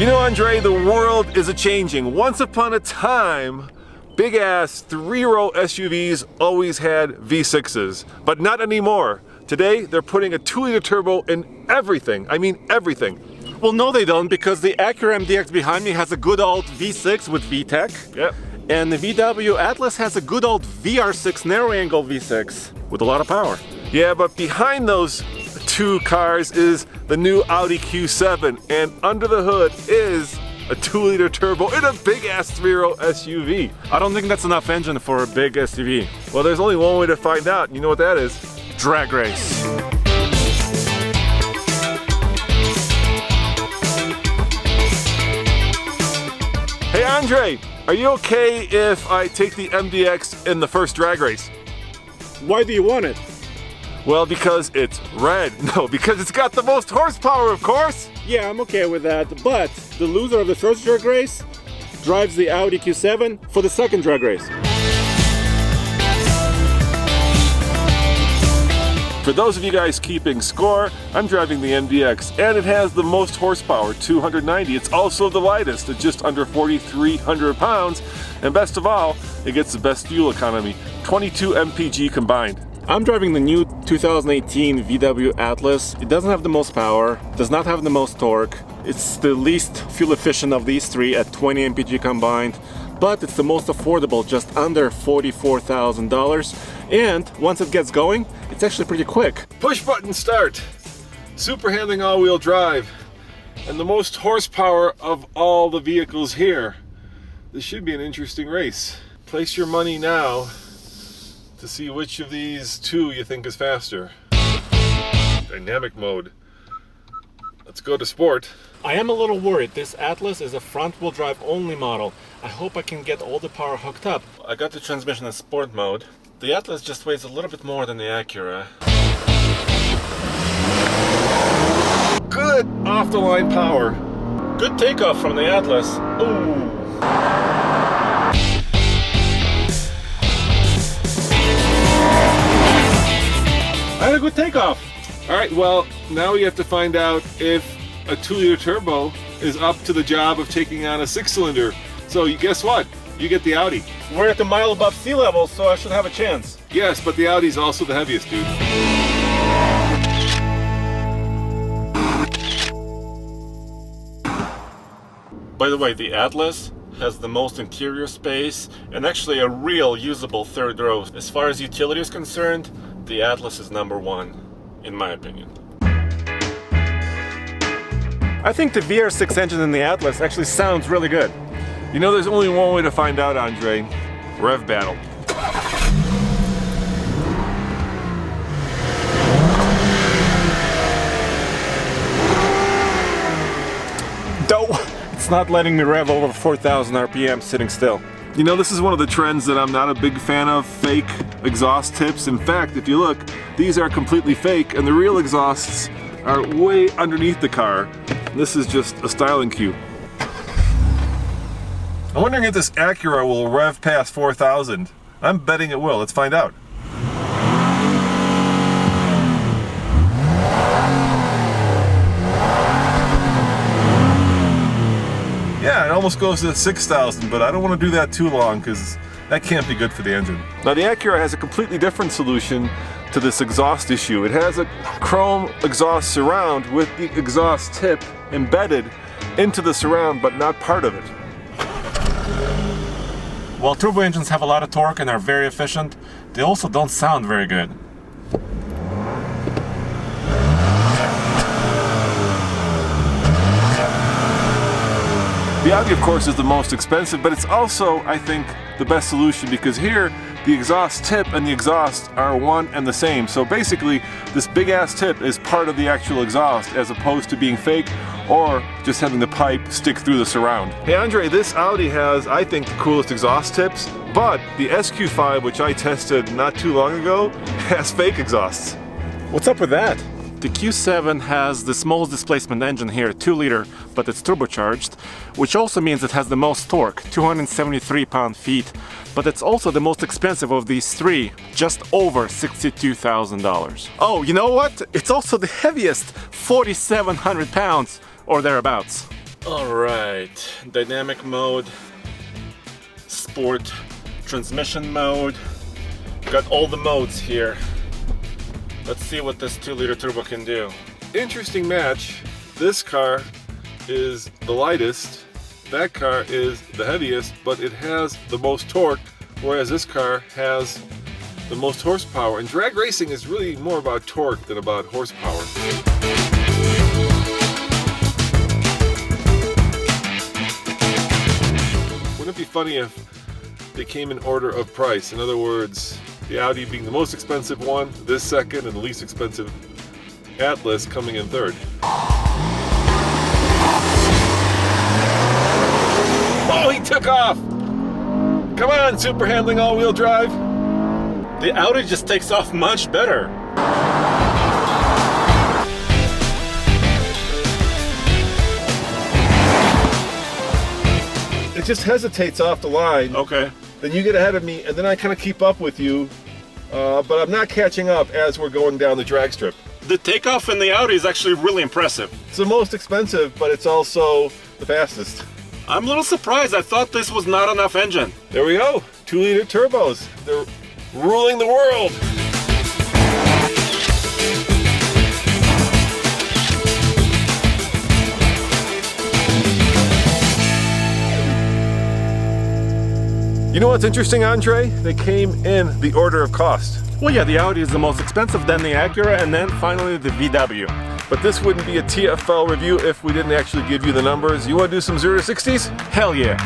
know, Andre, the world is a-changing. Once upon a time, big-ass three-row SUVs always had V6s, but not anymore. Today, they're putting a 2-liter turbo in everything. I mean, everything. Well, no they don't, because the Acura MDX behind me has a good old V6 with VTEC. Yep. And the VW Atlas has a good old VR6 narrow-angle V6 with a lot of power. Yeah, but behind those two cars is the new Audi Q7, and under the hood is a 2-liter turbo in a big-ass three-row SUV. I don't think that's enough engine for a big SUV. Well, there's only one way to find out, and you know what that is? Drag race. Hey Andre, are you okay if I take the MDX in the first drag race? Why do you want it? Well, because it's red. No, because it's got the most horsepower, of course. Yeah, I'm okay with that, but the loser of the first drag race drives the Audi Q7 for the second drag race. For those of you guys keeping score, I'm driving the MDX, and it has the most horsepower, 290. It's also the lightest at just under 4,300 pounds, and best of all, it gets the best fuel economy, 22 mpg combined. I'm driving the new 2018 VW Atlas. It doesn't have the most power, does not have the most torque. It's the least fuel efficient of these three at 20 mpg combined, but it's the most affordable, just under $44,000. And once it gets going, it's actually pretty quick. Push button start, super handling all-wheel drive, and the most horsepower of all the vehicles here. This should be an interesting race. Place your money now to see which of these two you think is faster. Dynamic mode. Let's go to sport. I am a little worried. This Atlas is a front-wheel drive only model. I hope I can get all the power hooked up. I got the transmission in sport mode. The Atlas just weighs a little bit more than the Acura. Good off-the-line power. Good takeoff from the Atlas. Ooh. I had a good takeoff. All right, well, now we have to find out if a 2-liter turbo is up to the job of taking on a 6-cylinder. So guess what? You get the Audi. We're at the mile above sea level, so I should have a chance. Yes, but the Audi's also the heaviest, dude. By the way, the Atlas has the most interior space and actually a real usable third row. As far as utility is concerned, the Atlas is #1, in my opinion. I think the VR6 engine in the Atlas actually sounds really good. You know, there's only one way to find out, Andre. Rev battle. No, it's not letting me rev over 4,000 RPM sitting still. You know, this is one of the trends that I'm not a big fan of, fake exhaust tips. In fact, if you look, these are completely fake, and the real exhausts are way underneath the car. This is just a styling cue. I'm wondering if this Acura will rev past 4,000. I'm betting it will. Let's find out. Yeah, it almost goes to 6,000, but I don't want to do that too long because that can't be good for the engine. Now the Acura has a completely different solution to this exhaust issue. It has a chrome exhaust surround with the exhaust tip embedded into the surround, but not part of it. While turbo engines have a lot of torque and are very efficient, they also don't sound very good. The Audi, of course, is the most expensive, but it's also, I think, the best solution because here, the exhaust tip and the exhaust are one and the same. So basically, this big-ass tip is part of the actual exhaust as opposed to being fake or just having the pipe stick through the surround. Hey Andre, this Audi has, I think, the coolest exhaust tips, but the SQ5, which I tested not too long ago, has fake exhausts. What's up with that? The Q7 has the smallest displacement engine here, 2-liter, but it's turbocharged, which also means it has the most torque, 273 pound-feet, but it's also the most expensive of these three, just over $62,000. Oh, you know what? It's also the heaviest, 4,700 pounds, or thereabouts. Alright, dynamic mode, sport, transmission mode. Got all the modes here. Let's see what this 2-liter turbo can do. Interesting match. This car is the lightest, that car is the heaviest, but it has the most torque, whereas this car has the most horsepower. And drag racing is really more about torque than about horsepower. Wouldn't it be funny if they came in order of price? In other words, the Audi being the most expensive one, this second, and the least expensive Atlas coming in third. Oh, he took off! Come on, super handling all-wheel drive! The Audi just takes off much better. It just hesitates off the line. Okay. Then you get ahead of me, and then I kind of keep up with you, but I'm not catching up as we're going down the drag strip. The takeoff in the Audi is actually really impressive. It's the most expensive, but it's also the fastest. I'm a little surprised. I thought this was not enough engine. There we go. 2-liter turbos. They're ruling the world. You know what's interesting, Andre? They came in the order of cost. Well, yeah, the Audi is the most expensive, then the Acura, and then finally the VW. But this wouldn't be a TFL review if we didn't actually give you the numbers. You want to do some 0 to 60s? Hell yeah.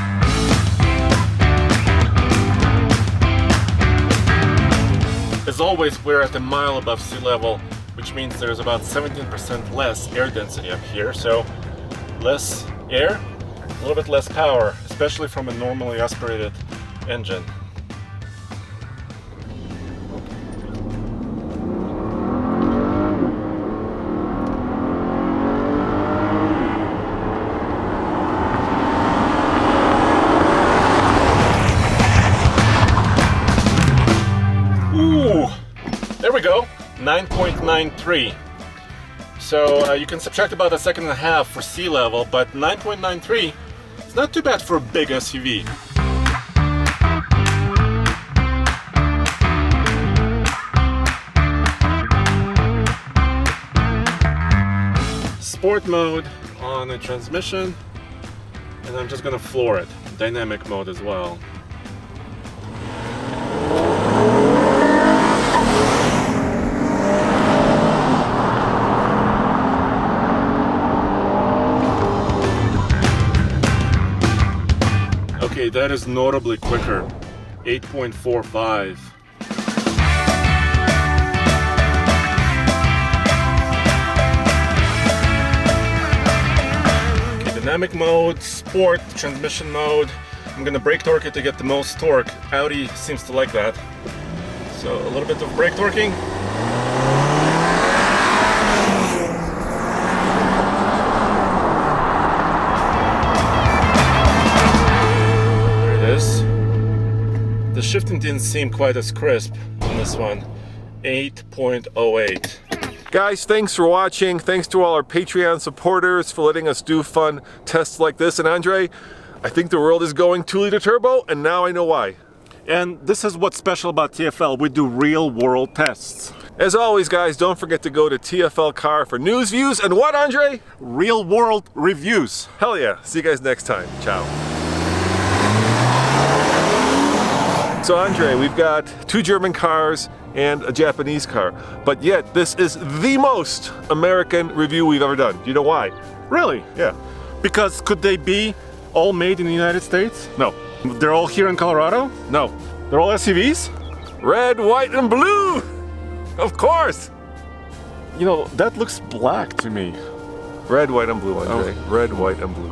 As always, we're at a mile above sea level, which means there's about 17% less air density up here. So less air, a little bit less power, especially from a normally aspirated engine. There we go, 9.93. So you can subtract about a second and a half for sea level, but 9.93 is not too bad for a big SUV. Sport mode on the transmission, and I'm just gonna floor it. Dynamic mode as well. Okay, that is notably quicker. 8.45. Okay, dynamic mode, sport, transmission mode. I'm gonna brake torque it to get the most torque. Audi seems to like that. So a little bit of brake torquing. The shifting didn't seem quite as crisp on this one. 8.08. Guys, thanks for watching. Thanks to all our Patreon supporters for letting us do fun tests like this. And Andre, I think the world is going 2-liter turbo, and now I know why. And this is what's special about TFL. We do real world tests. As always, guys, don't forget to go to TFL Car for news, views, and what, Andre? Real world reviews. Hell yeah. See you guys next time. Ciao. So Andre, we've got 2 German cars and a Japanese car, but yet this is the most American review we've ever done. Do you know why? Really? Yeah. Because could they be all made in the United States? No. They're all here in Colorado? No. They're all SUVs? Red, white, and blue! Of course! You know, that looks black to me. Red, white, and blue, Andre. Red, white, and blue.